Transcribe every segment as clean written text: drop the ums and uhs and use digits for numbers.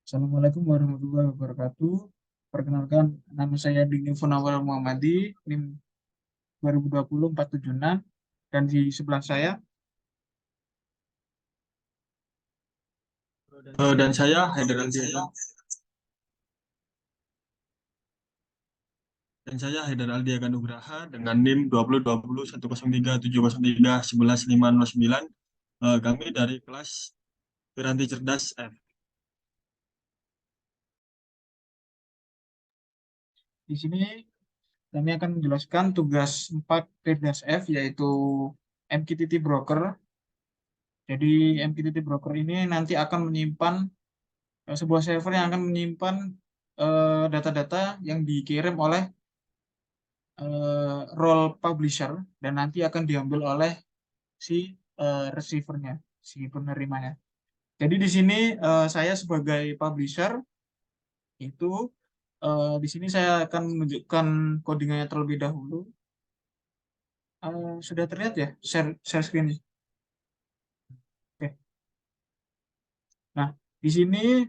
Assalamualaikum warahmatullahi wabarakatuh. Perkenalkan, nama saya Dini Funawal Muhammadi, NIM 2020-476, dan di sebelah saya, Dan saya Haidar Aldi Akan Nugraha dengan NIM 2020103703111509. Kami dari kelas Piranti Cerdas F. di sini kami akan menjelaskan tugas 4 P-F, yaitu MQTT Broker. Jadi MQTT Broker ini nanti akan menyimpan sebuah server yang akan menyimpan data-data yang dikirim oleh role publisher dan nanti akan diambil oleh si receivernya, si penerimanya. Jadi di sini saya sebagai publisher itu di sini saya akan menunjukkan codingannya terlebih dahulu. Sudah terlihat ya share screen. Oke. Nah, di sini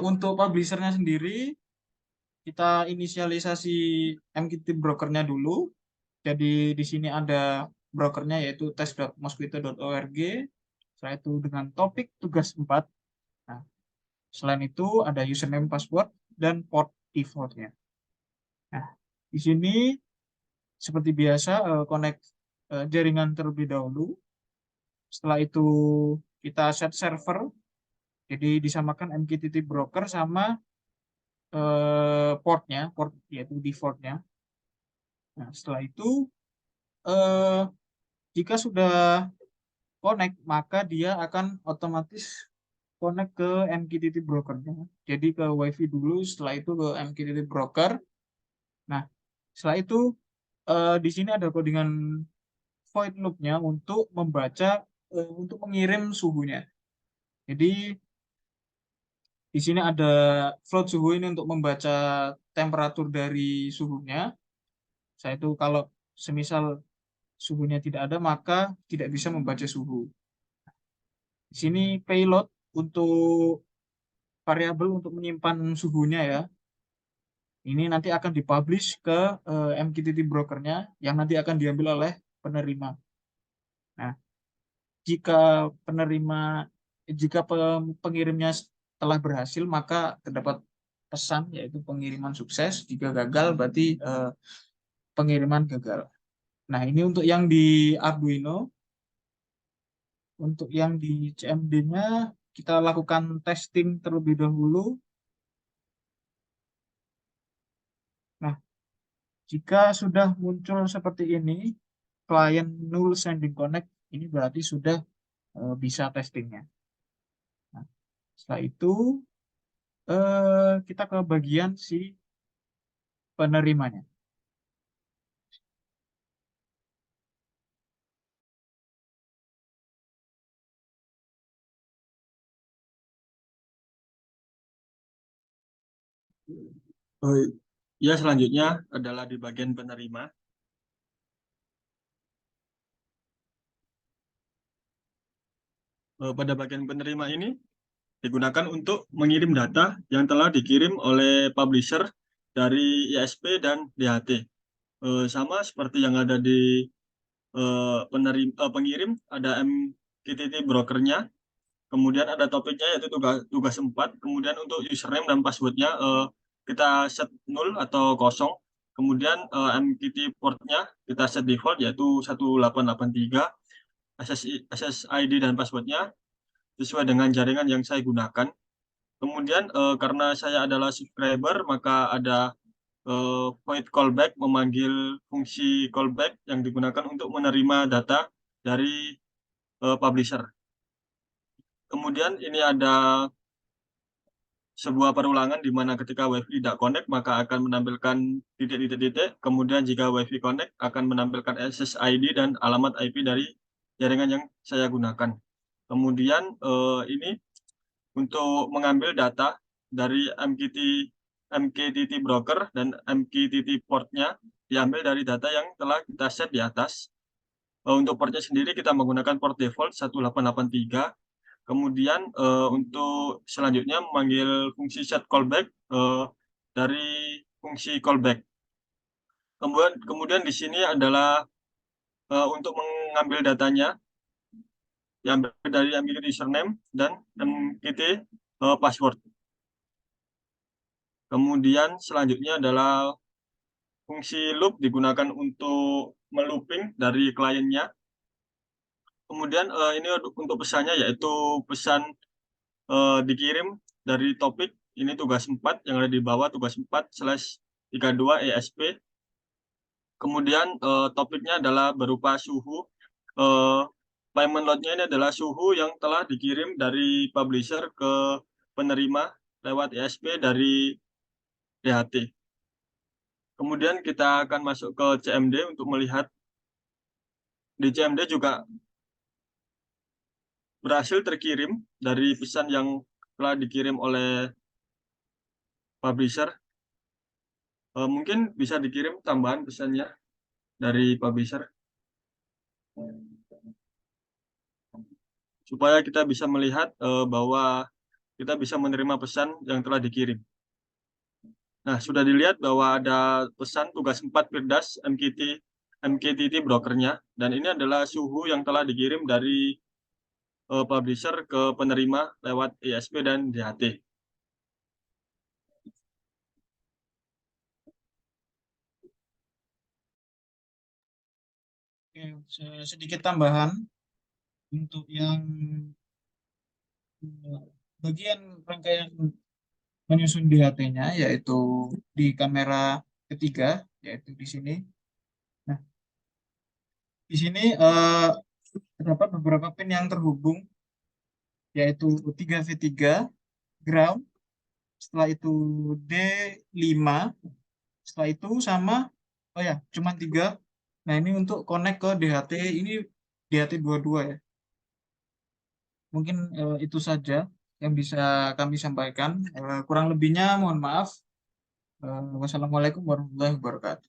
untuk publishernya sendiri kita inisialisasi MQTT brokernya dulu. Jadi di sini ada brokernya yaitu test.mosquito.org. Setelah itu dengan topik tugas 4. Nah, selain itu ada username, password, dan port defaultnya. Nah, di sini seperti biasa connect jaringan terlebih dahulu. Setelah itu kita set server. Jadi disamakan MQTT broker sama port yaitu defaultnya. Nah, setelah itu eh, jika sudah connect maka dia akan otomatis connect ke MQTT brokernya. Jadi ke WiFi dulu, setelah itu ke MQTT broker. Nah, setelah itu di sini ada codingan void loop-nya untuk membaca, untuk mengirim suhunya. Jadi di sini ada float suhu ini untuk membaca temperatur dari suhunya. Saya itu kalau semisal suhunya tidak ada maka tidak bisa membaca suhu. Di sini payload untuk variabel untuk menyimpan suhunya ya. Ini nanti akan dipublish ke MQTT brokernya yang nanti akan diambil oleh penerima. Nah, jika penerima jika pengirimnya telah berhasil maka terdapat pesan yaitu pengiriman sukses. Jika gagal berarti pengiriman gagal. Nah, ini untuk yang di Arduino. Untuk yang di CMD-nya kita lakukan testing terlebih dahulu. Nah, jika sudah muncul seperti ini, klien null sending connect, ini berarti sudah bisa testingnya. Nah, setelah itu kita ke bagian si penerimanya. Oh, ya, selanjutnya adalah di bagian penerima. Pada bagian penerima ini digunakan untuk mengirim data yang telah dikirim oleh publisher dari ISP dan DHT. Sama seperti yang ada di pengirim, ada MQTT brokernya, kemudian ada topiknya yaitu tugas 4, kemudian untuk username dan passwordnya kita set 0 atau kosong, kemudian MQTT portnya kita set default yaitu 1883, SSID dan passwordnya sesuai dengan jaringan yang saya gunakan. Kemudian karena saya adalah subscriber maka ada void callback, memanggil fungsi callback yang digunakan untuk menerima data dari publisher. Kemudian ini ada sebuah perulangan di mana ketika WiFi tidak connect maka akan menampilkan titik-titik-titik. Kemudian jika WiFi connect akan menampilkan SSID dan alamat IP dari jaringan yang saya gunakan. Kemudian ini untuk mengambil data dari MQTT broker dan MQTT portnya diambil dari data yang telah kita set di atas. Untuk portnya sendiri kita menggunakan port default 1883. Kemudian untuk selanjutnya memanggil fungsi set callback dari fungsi callback. Kemudian di sini adalah untuk mengambil datanya yang dari MQTT username dan MQTT password. Kemudian selanjutnya adalah fungsi loop digunakan untuk melooping dari kliennya. Kemudian ini untuk pesannya yaitu pesan dikirim dari topik, ini tugas 4 yang ada di bawah, tugas 4/32 ESP. Kemudian topiknya adalah berupa suhu. Payment load-nya ini adalah suhu yang telah dikirim dari publisher ke penerima lewat ESP dari DHT. Kemudian kita akan masuk ke CMD untuk melihat di CMD juga berhasil terkirim dari pesan yang telah dikirim oleh publisher. Mungkin bisa dikirim tambahan pesannya dari publisher supaya kita bisa melihat bahwa kita bisa menerima pesan yang telah dikirim. Nah, sudah dilihat bahwa ada pesan tugas 4 Firdas MQTT brokernya, dan ini adalah suhu yang telah dikirim dari publisher ke penerima lewat ESP dan DHT. Oke, sedikit tambahan untuk yang bagian rangkaian menyusun DHT-nya, yaitu di kamera ketiga, yaitu di sini. Nah, di sini terdapat beberapa pin yang terhubung, yaitu 3V3 ground, setelah itu D5, setelah itu sama, oh ya, cuma 3. Nah, ini untuk connect ke DHT, ini DHT 22 ya. Mungkin itu saja yang bisa kami sampaikan. Kurang lebihnya mohon maaf. Wassalamualaikum warahmatullahi wabarakatuh.